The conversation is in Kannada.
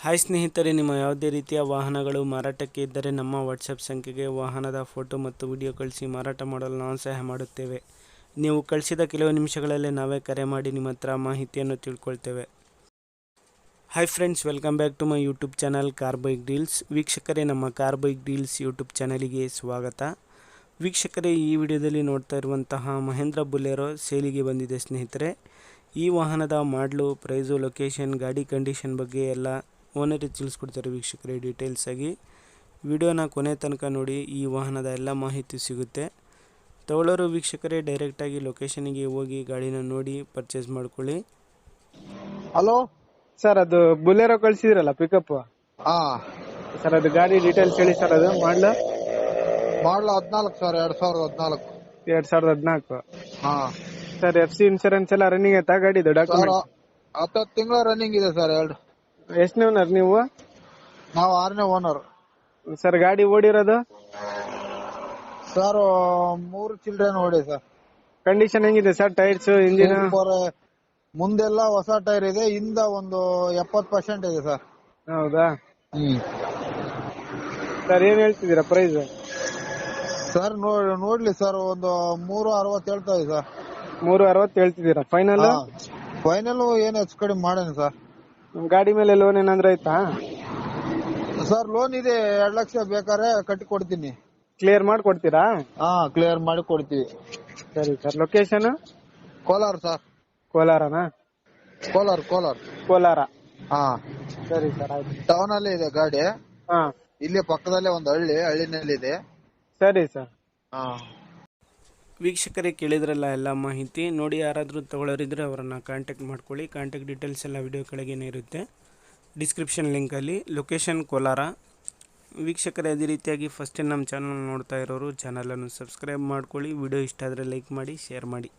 ಹಾಯ್ ಸ್ನೇಹಿತರೆ, ನಿಮ್ಮ ಯಾವುದೇ ರೀತಿಯ ವಾಹನಗಳು ಮಾರಾಟಕ್ಕೆ ಇದ್ದರೆ ನಮ್ಮ ವಾಟ್ಸಪ್ ಸಂಖ್ಯೆಗೆ ವಾಹನದ ಫೋಟೋ ಮತ್ತು ವಿಡಿಯೋ ಕಳಿಸಿ ಮಾರಾಟ ಮಾಡಲು ನಾವು ಸಹಾಯ ಮಾಡುತ್ತೇವೆ. ನೀವು ಕಳಿಸಿದ ಕೆಲವು ನಿಮಿಷಗಳಲ್ಲೇ ನಾವೇ ಕರೆ ಮಾಡಿ ನಿಮ್ಮ ಹತ್ರ ಮಾಹಿತಿಯನ್ನು ತಿಳ್ಕೊಳ್ತೇವೆ. Hi friends, welcome back to my YouTube channel car bike deals. ವೀಕ್ಷಕರೇ, ನಮ್ಮ ಕಾರ್ ಬೈಕ್ ಡೀಲ್ಸ್ ಯೂಟ್ಯೂಬ್ ಚಾನಲಿಗೆ ಸ್ವಾಗತ. ವೀಕ್ಷಕರೇ, ಈ ವಿಡಿಯೋದಲ್ಲಿ ನೋಡ್ತಾ ಇರುವಂತಹ ಮಹೇಂದ್ರ ಬುಲೆರೋ ಸೇಲಿಗೆ ಬಂದಿದೆ ಸ್ನೇಹಿತರೆ. ಈ ವಾಹನದ ಮಾಡಲು, ಪ್ರೈಸು, ಲೊಕೇಶನ್, ಗಾಡಿ ಕಂಡೀಷನ್ ಬಗ್ಗೆ ಎಲ್ಲ ಓನರೇ ತಿಳಿಸ್ಕೊಡ್ತಾರೆ ವೀಕ್ಷಕರೇ. ಡೀಟೇಲ್ಸ್ ಆಗಿ ವಿಡಿಯೋನ ಕೊನೆ ತನಕ ನೋಡಿ, ಈ ವಾಹನದ ಎಲ್ಲ ಮಾಹಿತಿ ಸಿಗುತ್ತೆ. ತಗೊಳ್ಳೋರು ವೀಕ್ಷಕರೇ ಡೈರೆಕ್ಟಾಗಿ ಲೊಕೇಶನ್ಗೆ ಹೋಗಿ ಗಾಡಿನ ನೋಡಿ ಪರ್ಚೇಸ್ ಮಾಡ್ಕೊಳ್ಳಿ. ಹಲೋ ಸರ್, ಅದು ಬುಲೆರೋ ಕಳಿಸಿದ್ರಲ್ಲ ಪಿಕಪ್ ಹಾ ಸರ್, ಅದು ಗಾಡಿ ಡೀಟೇಲ್ಸ್ ಹೇಳಿ ಸರ್. ಅದು ಮಾಡಲು 14 ಸರ್, 2014 ಹಾ ಸರ್. FC ಇನ್ಸೂರೆನ್ಸ್ ಎಲ್ಲ ರನ್ನಿಂಗ್ ಆಯ್ತಾ ಗಾಡಿದು ಸರ್? ಡಾಕ್ಯುಮೆಂಟ್? 10 ತಿಂಗಳ ರನ್ನಿಂಗ್ ಇದೆ ಸರ್. ಎಷ್ಟನೇ ಓನರ್ ನೀವು? ನಾವು 6ನೇ ಓನರ್ ಸರ್. ಗಾಡಿ ಓಡಿರೋದು ಸರ್ 3 ಚಿಲ್ಡ್ರನ್ ಓಡಿ ಸರ್. ಕಂಡೀಷನ್ ಹೆಂಗಿದೆ ಸರ್? Tyres, engine? ಮುಂದೆಲ್ಲ ಹೊಸ ಟೈರ್ ಇದೆ, ಹಿಂದ ಒಂದು 70% ಇದೆ ಸರ್. ಹೌದಾ ಸರ್? ಏನ್ ಹೇಳ್ತಿದ್ದೀರಾ ಪ್ರೈಸ್? ಸರ್ ನೋಡ್ಲಿ ಸರ್, ಒಂದು 360 ಹೇಳ್ತಾ ಇದೆ ಸರ್. 360 ಹೇಳ್ತಿದ್ದೀರಾ? ಫೈನಲ್ ಫೈನಲ್ ಏನು ಹೆಚ್ಚು ಕಡಿಮೆ ಮಾಡೋಣ ಸರ್. ಗಾಡಿ ಮೇಲೆ ಲೋನ್ ಏನಾದ್ರು ಆಯ್ತಾ ಸರ್? ಲೋನ್ ಇದೆ, 2 ಲಕ್ಷ ಬೇಕಾದ್ರೆ ಕಟ್ಟಿ ಕೊಡ್ತೀನಿ. ಕ್ಲಿಯರ್ ಮಾಡ್ಕೊಡ್ತೀರಾ? ಹಾ, ಕ್ಲಿಯರ್ ಮಾಡಿ ಕೊಡ್ತೀವಿ. ಸರಿ ಸರ್. ಲೊಕೇಶನ್? ಕೋಲಾರ ಸರ್. ಕೋಲಾರನಾ? ಕೋಲಾರ. ಹಾ ಸರಿ ಸರ್, ಆಯ್ತು. ಟೌನ್ ಅಲ್ಲಿ ಇದೆ ಗಾಡಿ. ಹಾ, ಇಲ್ಲಿ ಪಕ್ಕದಲ್ಲೇ ಒಂದು ಹಳ್ಳಿನಲ್ಲಿ ಇದೆ. ಸರಿ ಸರ್. ಹಾ ವೀಕ್ಷಕರೇ, ಕೇಳಿದ್ರಲ್ಲ ಎಲ್ಲ ಮಾಹಿತಿ ನೋಡಿ. ಯಾರಾದರೂ ತಗೊಳ್ಳೋರಿದ್ರೆ ಅವರನ್ನು ಕಾಂಟ್ಯಾಕ್ಟ್ ಮಾಡ್ಕೊಳ್ಳಿ. ಕಾಂಟ್ಯಾಕ್ಟ್ ಡೀಟೇಲ್ಸ್ ಎಲ್ಲ ವಿಡಿಯೋ ಕೆಳಗೇನೆ ಇರುತ್ತೆ, ಡಿಸ್ಕ್ರಿಪ್ಷನ್ ಲಿಂಕಲ್ಲಿ. ಲೊಕೇಶನ್ ಕೋಲಾರ. ವೀಕ್ಷಕರೇ, ಅದೇ ರೀತಿಯಾಗಿ ಫಸ್ಟ್ ಟೈಮ್ ನಮ್ಮ ಚಾನಲ್ ನೋಡ್ತಾ ಇರೋರು ಚಾನಲನ್ನು ಸಬ್ಸ್ಕ್ರೈಬ್ ಮಾಡ್ಕೊಳ್ಳಿ. ವಿಡಿಯೋ ಇಷ್ಟ ಆದರೆ ಲೈಕ್ ಮಾಡಿ, ಶೇರ್ ಮಾಡಿ.